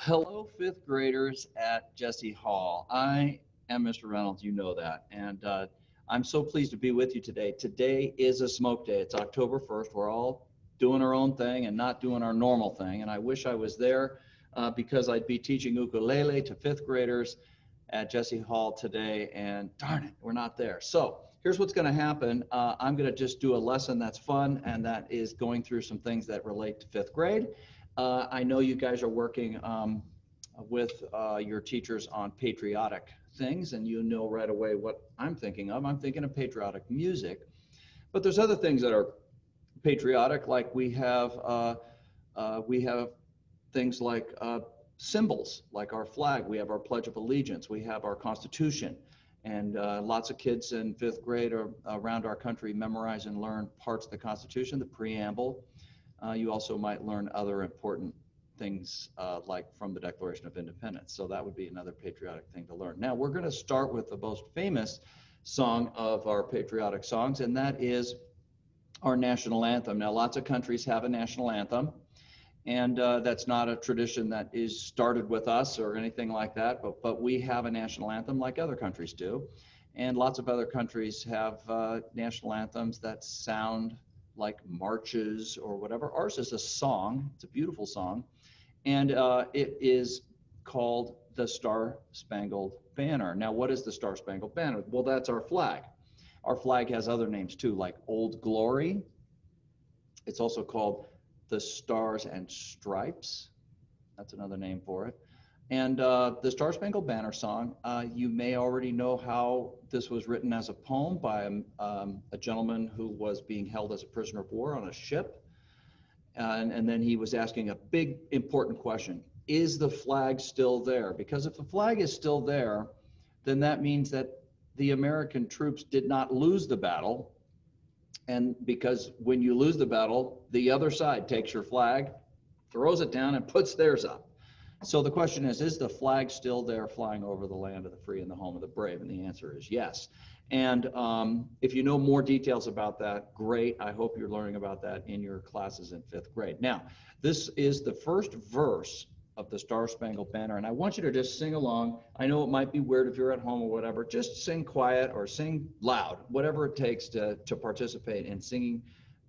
Hello, fifth graders at Jesse Hall. I am Mr. Reynolds, you know that. And I'm so pleased to be with you today. Today is a smoke day. It's October 1st. We're all doing our own thing and not doing our normal thing. And I wish I was there because I'd be teaching ukulele to fifth graders at Jesse Hall today. And darn it, we're not there. So here's what's going to happen. I'm going to just do a lesson that's fun, and that is going through some things that relate to fifth grade. I know you guys are working with your teachers on patriotic things, and you know right away what I'm thinking of. I'm thinking of patriotic music, but there's other things that are patriotic, like we have things like symbols, like our flag. We have our Pledge of Allegiance. We have our Constitution. And lots of kids in fifth grade around our country memorize and learn parts of the Constitution, the preamble. You also might learn other important things like from the Declaration of Independence. So that would be another patriotic thing to learn. Now, we're going to start with the most famous song of our patriotic songs, and that is our national anthem. Now, lots of countries have a national anthem, and that's not a tradition that is started with us or anything like that, but we have a national anthem like other countries do. And lots of other countries have national anthems that sound like marches or whatever. Ours is a song. It's a beautiful song. And it is called the Star Spangled Banner. Now, what is the Star Spangled Banner? Well, that's our flag. Our flag has other names too, like Old Glory. It's also called the Stars and Stripes. That's another name for it. And the Star Spangled Banner song, you may already know how this was written as a poem by a gentleman who was being held as a prisoner of war on a ship. And then he was asking a big, important question. Is the flag still there? Because if the flag is still there, then that means that the American troops did not lose the battle. And because when you lose the battle, the other side takes your flag, throws it down, and puts theirs up. So the question is the flag still there flying over the land of the free and the home of the brave? And the answer is yes. And if you know more details about that, great. I hope you're learning about that in your classes in fifth grade. Now, this is the first verse of the Star Spangled Banner, and I want you to just sing along. I know it might be weird if you're at home or whatever. Just sing quiet or sing loud, whatever it takes to participate in singing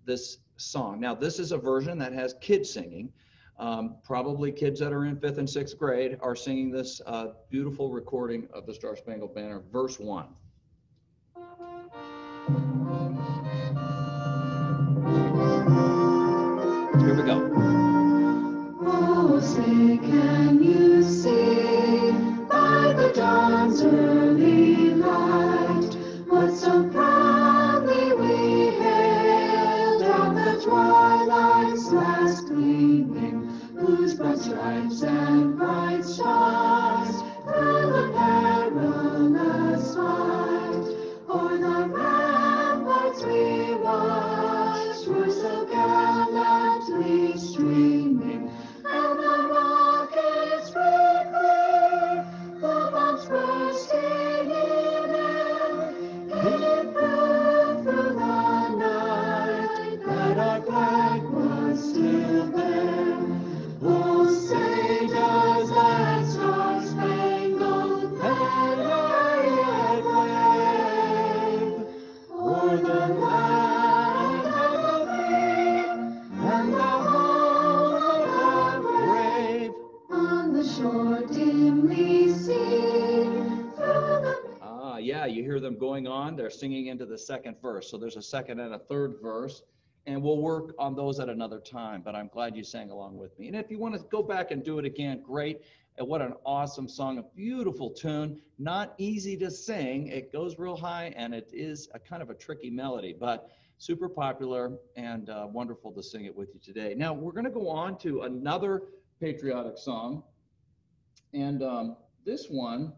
this song. Now, this is a version that has kids singing. Probably kids that are in fifth and sixth grade are singing this beautiful recording of the Star Spangled Banner, verse 1. Here we go. Oh, say, can you see by the dawn's early light what so proudly we hailed on the twilight's last gleaming, whose broad stripes and bright stars through the perilous fight o'er the ramparts we watched were so gallantly streaming, and the rockets quickly, the bombs bursting in air, gave proof through the night that our flag was still there. Oh, say does that star-spangled banner yet wave o'er the land of the free and the home of the brave, on the shore dimly seen through the... Yeah, you hear them going on. They're singing into the second verse. So there's a second and a third verse, and we'll work on those at another time, but I'm glad you sang along with me. And if you want to go back and do it again, great. And what an awesome song, a beautiful tune, not easy to sing. It goes real high, and it is a kind of a tricky melody, but super popular and wonderful to sing it with you today. Now, we're going to go on to another patriotic song, and this one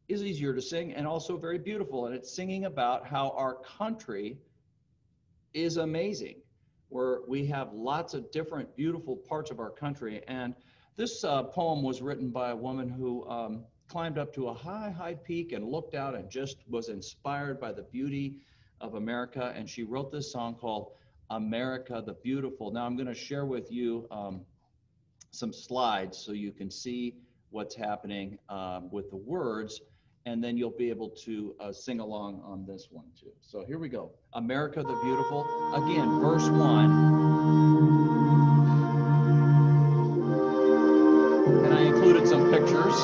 is easier to sing and also very beautiful, and it's singing about how our country is amazing, where we have lots of different beautiful parts of our country. And this poem was written by a woman who climbed up to a high peak and looked out and just was inspired by the beauty of America. And she wrote this song called America the Beautiful. Now I'm going to share with you some slides so you can see what's happening with the words, and then you'll be able to sing along on this one too. So here we go. America the Beautiful. Again, verse 1. And I included some pictures.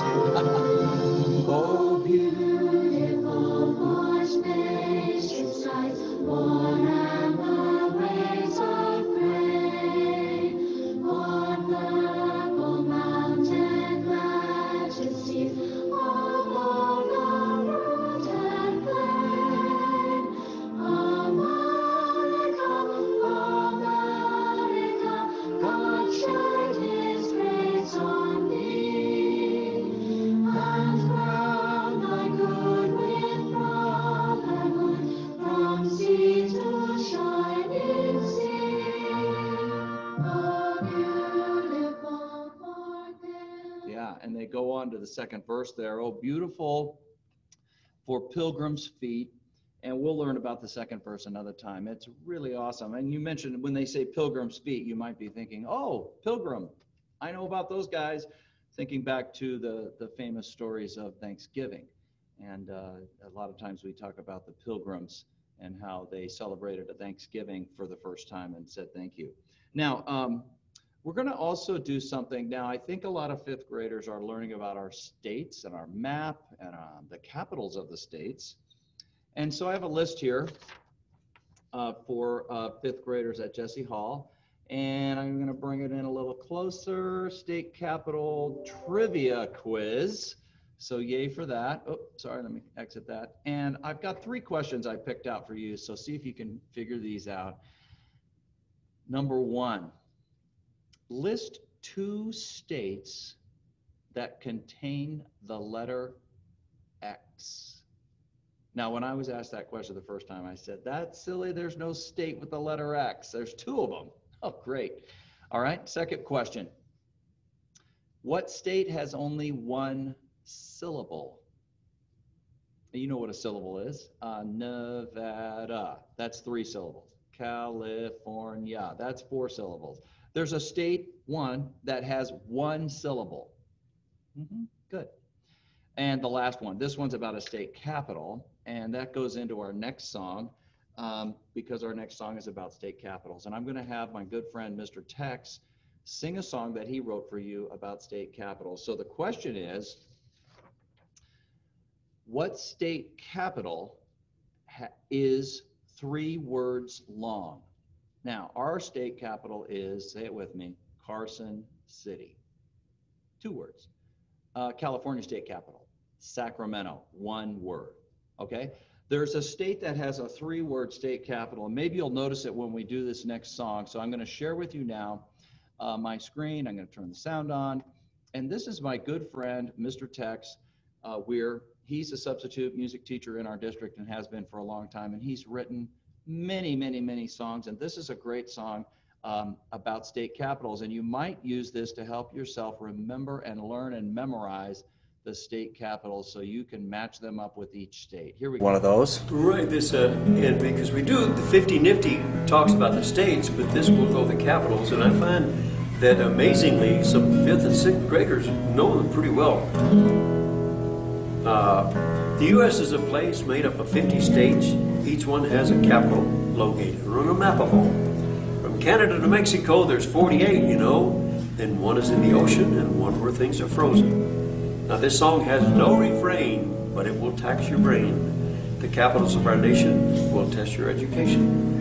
Oh, beautiful voice, nation sighs, born and the ways of grain, wonderful mountain majesties, above the road and plain. America, America, God shed His grace on thee, and crown thy good with brotherhood, from sea to shining sea. A beautiful foretaste. Yeah, and they go on to the second verse there. Oh, beautiful for pilgrims' feet. And we'll learn about the second verse another time. It's really awesome. And you mentioned when they say pilgrims' feet, you might be thinking, oh, pilgrim. I know about those guys. Thinking back to the famous stories of Thanksgiving. And a lot of times we talk about the pilgrims and how they celebrated a Thanksgiving for the first time and said thank you. Now, we're going to also do something. Now, I think a lot of fifth graders are learning about our states and our map and the capitals of the states. And so I have a list here for fifth graders at Jesse Hall. And I'm going to bring it in a little closer. State capital trivia quiz. So yay for that. Oh, sorry, let me exit that. And I've got 3 questions I picked out for you. So see if you can figure these out. Number 1, list 2 states that contain the letter X. Now, when I was asked that question the first time, I said, that's silly. There's no state with the letter X. There's 2 of them. Oh, great. All right, second question. What state has only 1 syllable? You know what a syllable is. Nevada. That's 3 syllables. California. That's 4 syllables. There's a state, 1, that has 1 syllable. Good. And the last one. This one's about a state capital, and that goes into our next song. Because our next song is about state capitals. And I'm going to have my good friend, Mr. Tex, sing a song that he wrote for you about state capitals. So the question is, what state capital is 3 words long? Now, our state capital is, say it with me, Carson City. 2 words. California state capital, Sacramento, 1 word. Okay? There's a state that has a 3-word state capital, and maybe you'll notice it when we do this next song. So I'm going to share with you now my screen. I'm going to turn the sound on. And this is my good friend, Mr. Tex Weir. He's a substitute music teacher in our district and has been for a long time. And he's written many, many, many songs. And this is a great song about state capitals. And you might use this to help yourself remember and learn and memorize the state capitals so you can match them up with each state. Here we go. One of those. Right, this and because we do the 50 Nifty talks about the states, but this will go the capitals, and I find that amazingly some 5th and 6th graders know them pretty well. The U.S. is a place made up of 50 states. Each one has a capital located on a map of all. From Canada to Mexico, there's 48, you know, and one is in the ocean and one where things are frozen. Now, this song has no refrain, but it will tax your brain. The capitals of our nation will test your education.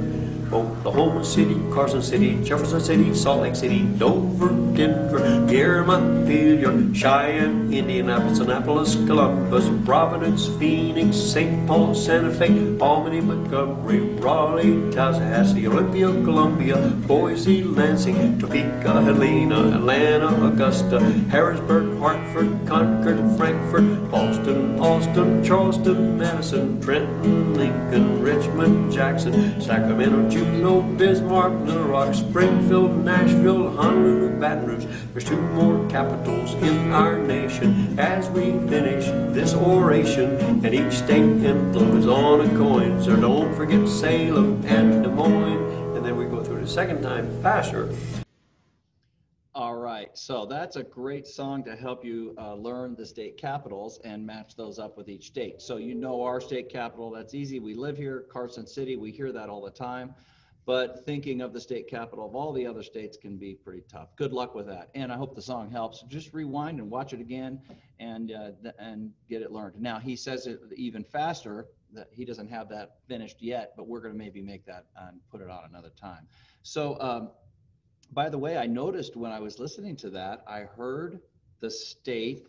Oklahoma City, Carson City, Jefferson City, Salt Lake City, Dover, Denver, Guillermo, Montpelier, Cheyenne, Indianapolis, Annapolis, Columbus, Providence, Phoenix, St. Paul, Santa Fe, Albany, Montgomery, Raleigh, Tallahassee, Olympia, Columbia, Boise, Lansing, Topeka, Helena, Atlanta, Augusta, Harrisburg, Hartford, Concord, Frankfurt, Boston, Austin, Charleston, Madison, Trenton, Lincoln, Richmond, Jackson, Sacramento, Juneau, Bismarck, Little Rock, Springfield, Nashville, Honolulu, Baton Rouge. There's 2 more capitals in our nation as we finish this oration, and each state includes on a coin. So don't forget Salem and Des Moines, and then we go through it a second time faster. All right, so that's a great song to help you learn the state capitals and match those up with each state. So you know our state capital, that's easy. We live here, Carson City, we hear that all the time. But thinking of the state capital of all the other states can be pretty tough. Good luck with that. And I hope the song helps. Just rewind and watch it again and get it learned. Now, he says it even faster, that he doesn't have that finished yet, but we're going to maybe make that and put it on another time. So, by the way, I noticed when I was listening to that, I heard the state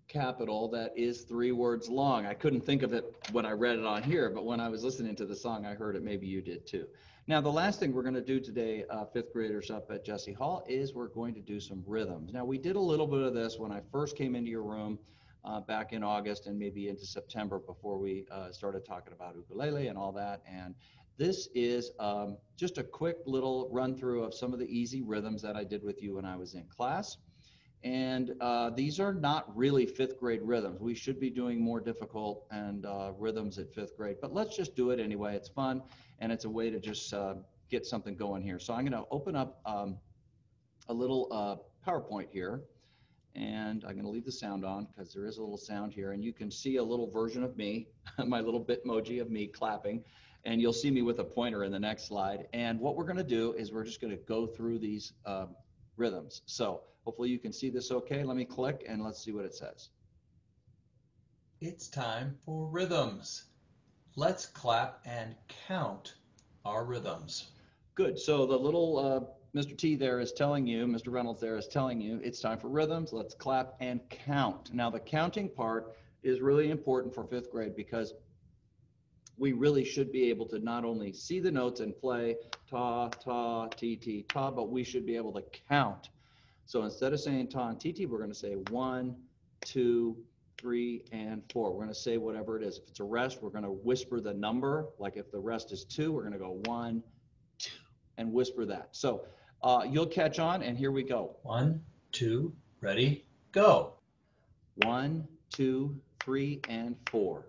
capital that is 3 words long. I couldn't think of it when I read it on here, but when I was listening to the song, I heard it. Maybe you did too. Now, the last thing we're going to do today, fifth graders up at Jesse Hall, is we're going to do some rhythms. Now, we did a little bit of this when I first came into your room back in August and maybe into September before we started talking about ukulele and all that. And this is just a quick little run through of some of the easy rhythms that I did with you when I was in class. And these are not really fifth grade rhythms. We should be doing more difficult and rhythms at fifth grade, but let's just do it anyway. It's fun, and it's a way to just get something going here. So I'm going to open up a little PowerPoint here, and I'm going to leave the sound on because there is a little sound here, and you can see a little version of me, my little Bitmoji of me clapping, and you'll see me with a pointer in the next slide. And what we're going to do is we're just going to go through these rhythms. So hopefully you can see this okay. Let me click and let's see what it says. It's time for rhythms. Let's clap and count our rhythms. Good. So the little Mr. T there is telling you, Mr. Reynolds there is telling you, it's time for rhythms. Let's clap and count. Now the counting part is really important for fifth grade because we really should be able to not only see the notes and play ta, ta, ti, ti, ta, but we should be able to count. So instead of saying ta and ti, ti, we're going to say 1, 2, 3, and 4. We're going to say whatever it is. If it's a rest, we're going to whisper the number. Like if the rest is 2, we're going to go 1, 2, and whisper that. So you'll catch on, and here we go. 1, 2, ready, go. 1, 2, 3, and 4.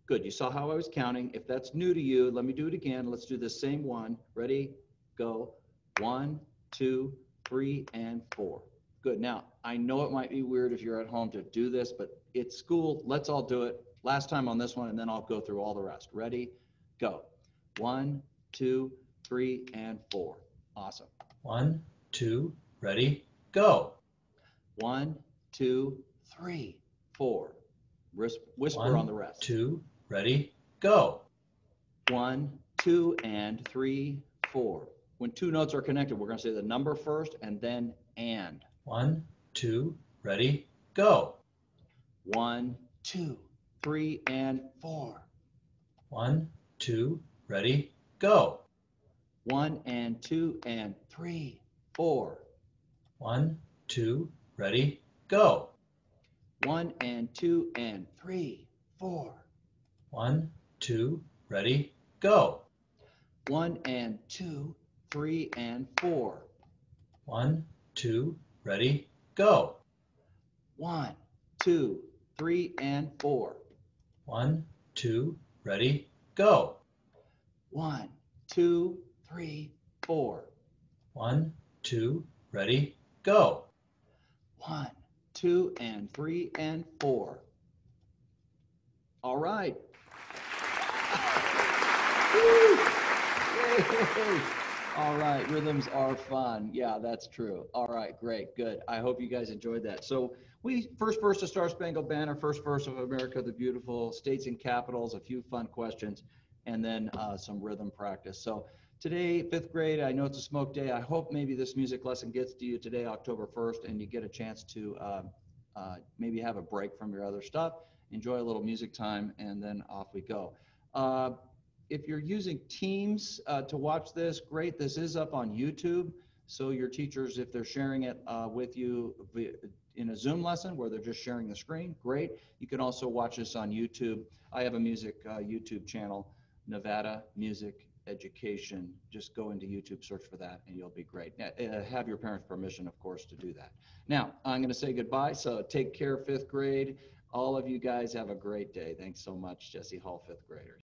Good. You saw how I was counting. If that's new to you, let me do it again. Let's do the same one. Ready, go. 1, 2, 3, and 4. Good. Now, I know it might be weird if you're at home to do this, but it's school. Let's all do it. Last time on this one, and then I'll go through all the rest. Ready, go. 1, 2, 3, and 4. Awesome. 1, 2, ready, go. 1, 2, 3, 4. Whisper 1, on the rest. 2, ready, go. 1, 2, and 3, 4. When 2 notes are connected, we're going to say the number first and then and. 1, 2, ready, go. 1, 2, 3, and 4. 1, 2, ready, go. 1 and 2 and 3, 4. 1, 2, ready, go. 1 and 2 and 3, 4. 1, 2, ready, go. 1 and 2, 3 and 4. 1, 2, ready, go. 1, 2, 3 and 4. 1, 2, ready, go. 1, 2, 3, 4. 1, 2, ready, go. 1, 2 and 3 and 4. All right. Woo! Yay! All right, rhythms are fun. Yeah, that's true. All right, great, good. I hope you guys enjoyed that. So first verse of Star Spangled Banner, first verse of America the Beautiful, states and capitals, a few fun questions, and then some rhythm practice. So today, fifth grade, I know it's a smoke day. I hope maybe this music lesson gets to you today, October 1st, and you get a chance to maybe have a break from your other stuff, enjoy a little music time, and then off we go. If you're using Teams to watch this, great. This is up on YouTube. So your teachers, if they're sharing it with you in a Zoom lesson where they're just sharing the screen, great. You can also watch this on YouTube. I have a music YouTube channel, Nevada Music Education. Just go into YouTube, search for that, and you'll be great. Have your parents' permission, of course, to do that. Now, I'm going to say goodbye. So take care, fifth grade. All of you guys have a great day. Thanks so much, Jesse Hall, fifth graders.